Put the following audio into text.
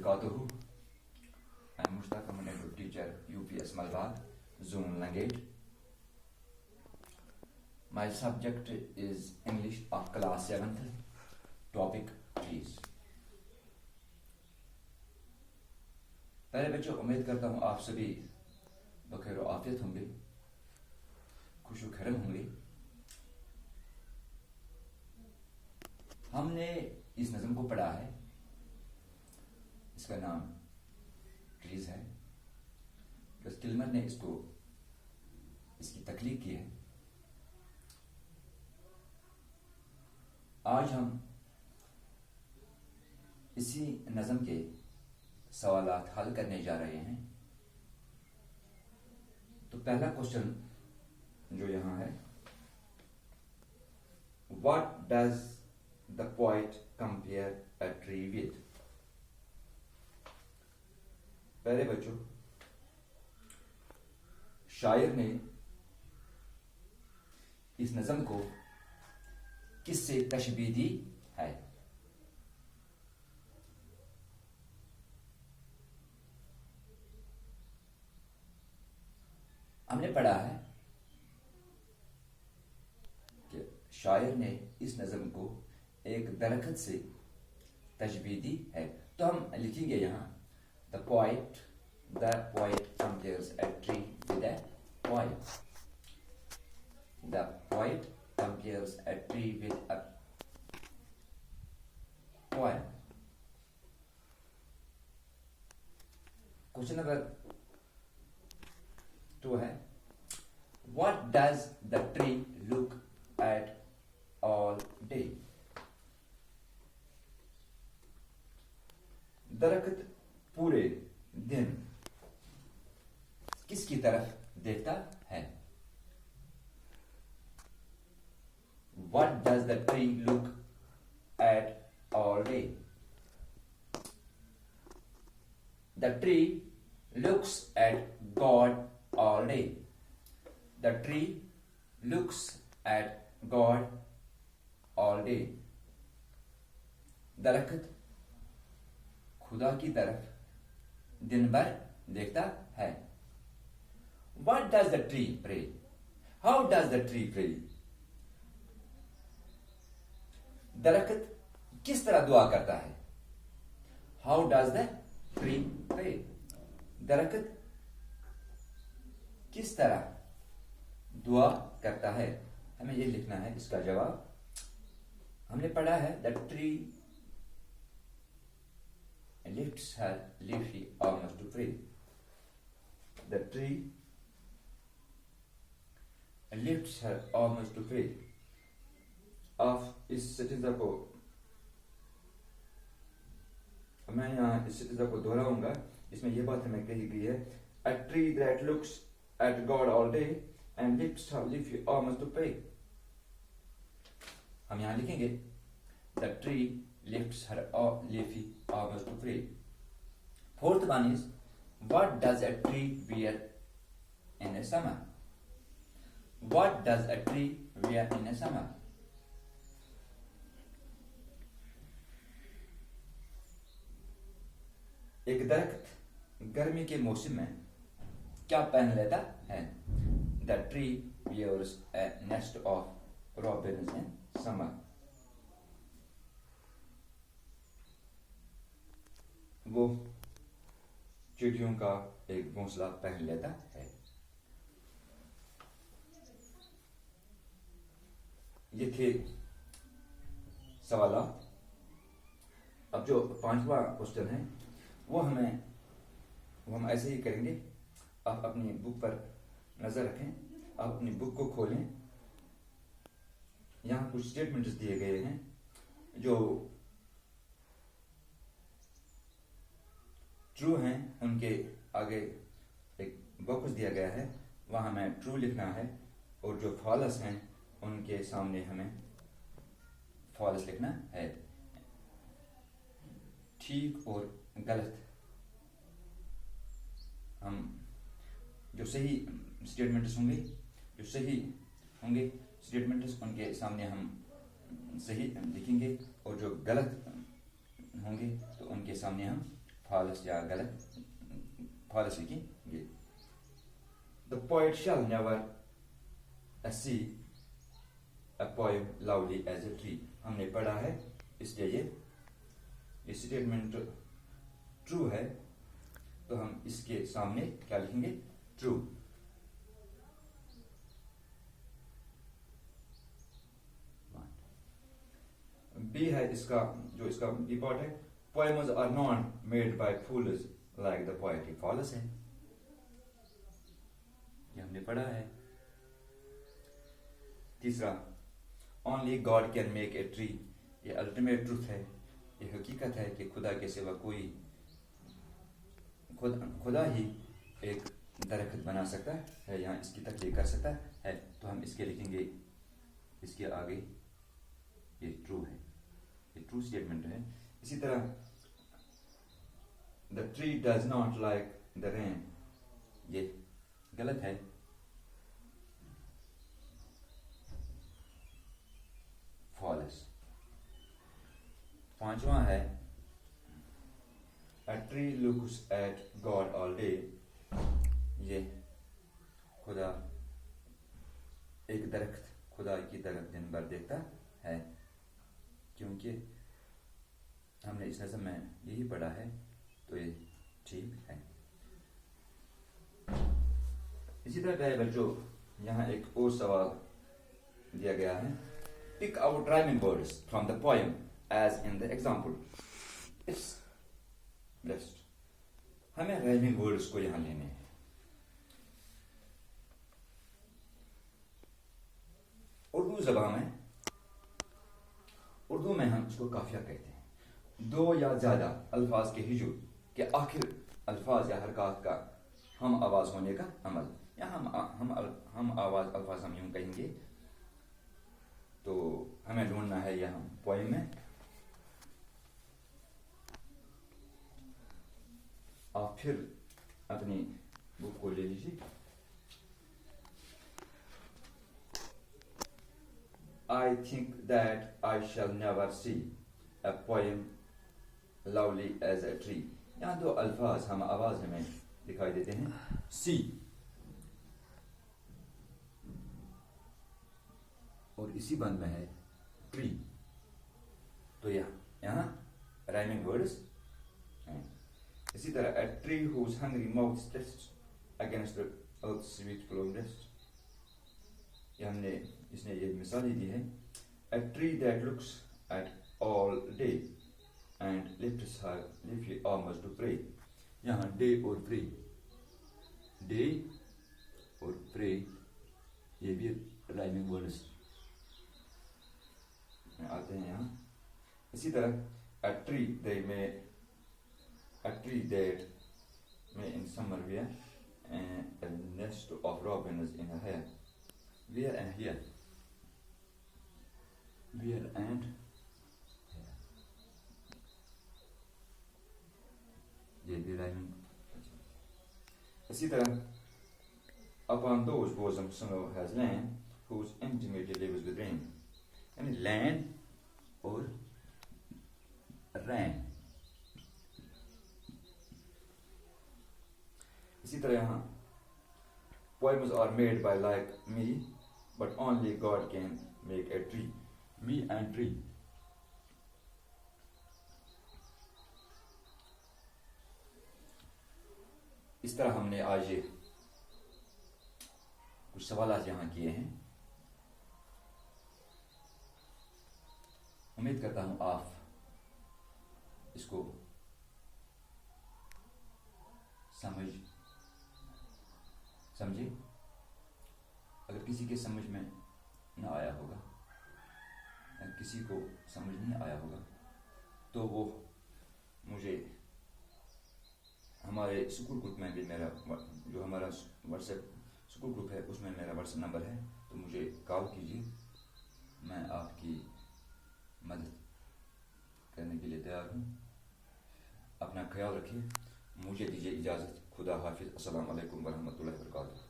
wabarakatuh. I'm Mustafa Munir, teacher, UPS Malbagh, Zone Langate. My subject is English of class 7th, topic trees. پہلے بچوں امید کرتا ہوں آپ سبھی بخیر و عافیت ہوں گے، خوش و خرم ہوں گے. ہم نے اس نظم کو پڑھا ہے، اس کا نام ٹریز ہے. کلمر نے اس کی تخلیق کی ہے. آج ہم اسی نظم کے سوالات حل کرنے جا رہے ہیں. تو پہلا کوشچن جو یہاں ہے، what does the poet compare a tree with? پہلے بچوں، شاعر نے اس نظم کو کس سے تشبیہ دی ہے؟ ہم نے پڑھا ہے کہ شاعر نے اس نظم کو ایک درخت سے تشبیہ دی ہے. تو ہم لکھیں گے یہاں the poet compares a tree with a poem. The poet compares a tree with a poem. Question number 2 ہے, what does the tree look at all day? درخت پورے دن کس کی طرف دیکھتا ہے؟ What does the tree look at all day? The tree looks at God all day. The tree looks at God all day. درخت خدا کی طرف دن بھر دیکھتا ہے. What does the tree pray? How does the tree pray? درخت کس طرح دعا کرتا ہے؟ How does the tree pray? درخت کس طرح دعا کرتا ہے؟ ہمیں یہ لکھنا ہے اس کا جواب. ہم نے پڑھا ہے the tree lifts her leafy arms to pray. The tree lifts her arms to pray. آپ اس ستیزہ کو، میں یہاں اس ستیزہ کو دہراؤں گا. اس میں یہ بات ہمیں کہی گئی ہے a tree that looks at God all day and lifts her leafy arms to pray. ہم یہاں لکھیں گے the tree lifts her leafy arms to pray. Fourth one is, what does a tree wear in a summer? What does a tree wear in a summer? ایک درخت گرمی کے موسم میں کیا پہن لیتا ہے؟ The tree wears a nest of robins in summer. وہ چڑیوں کا ایک گھونسلہ پہن لیتا ہے. یہ تھے سوالات. اب جو 5واں کوشچن ہے وہ ہم ایسے ہی کریں گے. آپ اپنی بک پر نظر رکھیں، آپ اپنی بک کو کھولیں. یہاں کچھ اسٹیٹمنٹس دیے گئے ہیں جو ٹرو ہیں، ان کے آگے ایک باکس دیا گیا ہے، وہاں ہمیں ٹرو لکھنا ہے، اور جو فالس ہیں ان کے سامنے ہمیں فالس لکھنا ہے. ٹھیک اور غلط، ہم جو صحیح اسٹیٹمنٹس ہوں گے اسٹیٹمنٹس ان کے سامنے ہم صحیح لکھیں گے، اور جو غلط ہوں گے تو ان کے سامنے ہم false یا غلط false لکھیں گے. The poet shall never see a poem lovely as a tree. ہم نے پڑھا ہے اس لیے یہ اسٹیٹمنٹ ٹرو ہے تو ہم اس کے سامنے کیا لکھیں گے؟ ٹرو. بی ہے اس کا جو اس کا بی پارٹ ہے. Poems are not made by fools like the poet. False ہے, یہ ہم نے پڑھا ہے. تیسرا only God can make a tree. یہ الٹیمیٹ ٹروتھ ہے, یہ حقیقت ہے کہ خدا کے سوا کوئی خدا ہی ایک درخت بنا سکتا ہے یا اس کی تخلیق کر سکتا ہے. تو ہم اس کے لکھیں گے اس کے آگے یہ ٹرو ہے, یہ ٹرو اسٹیٹمنٹ ہے. اسی طرح the tree does not like the rain. یہ غلط ہے. false. پانچواں ہے a tree looks at God all day. یہ خدا ایک درخت خدا کی طرف دن بھر دیکھتا ہے, کیونکہ ہم نے اس نظم میں یہی پڑھا ہے تو یہ ٹھیک ہے. اسی طرح پیارے بچوں یہاں ایک اور سوال دیا گیا ہے. Pick out rhyming words from the poem as in the example. It's best. ہمیں rhyming words کو یہاں لینے ہیں. اردو زبان میں اردو میں ہم اس کو قافیہ کہتے ہیں. دو یا زیادہ الفاظ کے ہجو کے آخر الفاظ یا حرکات کا ہم آواز ہونے کا عمل, یا ہم آواز الفاظ ہم یوں کہیں گے. تو ہمیں ڈھونڈنا ہے یہاں پوئم میں. آپ پھر اپنی بک کو لے لیجیے. I think that I shall never see a poem lovely as a tree. یہاں دو الفاظ ہم آواز میں دکھائی دیتے ہیں. سی اور اسی بند میں ہے ٹری. تو یہاں رائمنگ ورڈز ہیں. اسی طرح a tree whose hungry mouth tests against the earth's sweet flowing rest. یہ ہم نے اس نے یہ مثال ہی دی ہے. A tree that looks at all day and lifts her leafy arms to pray. یہاں day اور pray, day اور pray یہ بھی رائمنگ ورڈز آتے ہیں یہاں. اسی طرح a tree may in summer wear a nest of robins in her hair. Wear and here, wear and here, یہ بھی رائمنگ. اسی طرح upon those bosom snow has land whose intimately lives with rain. یعنی land اور رین. اسی طرح یہاں poems are made by like me but only God can make a tree. Me and tree. اس طرح ہم نے آج یہ کچھ سوالات یہاں کیے ہیں. امید کرتا ہوں آپ اس کو سمجھے. اگر کسی کے سمجھ میں نہ آیا ہوگا, اگر کسی کو سمجھ نہیں آیا ہوگا تو وہ مجھے ہمارے اسکول گروپ میں بھی میرا جو ہمارا واٹس ایپ اسکول گروپ ہے اس میں میرا واٹس ایپ نمبر ہے, تو مجھے کال کیجیے. میں آپ کی مدد کرنے کے لیے تیار ہوں. اپنا خیال رکھیے. مجھے دیجیے اجازت. خدا حافظ. السلام علیکم ورحمۃ اللہ وبرکاتہ.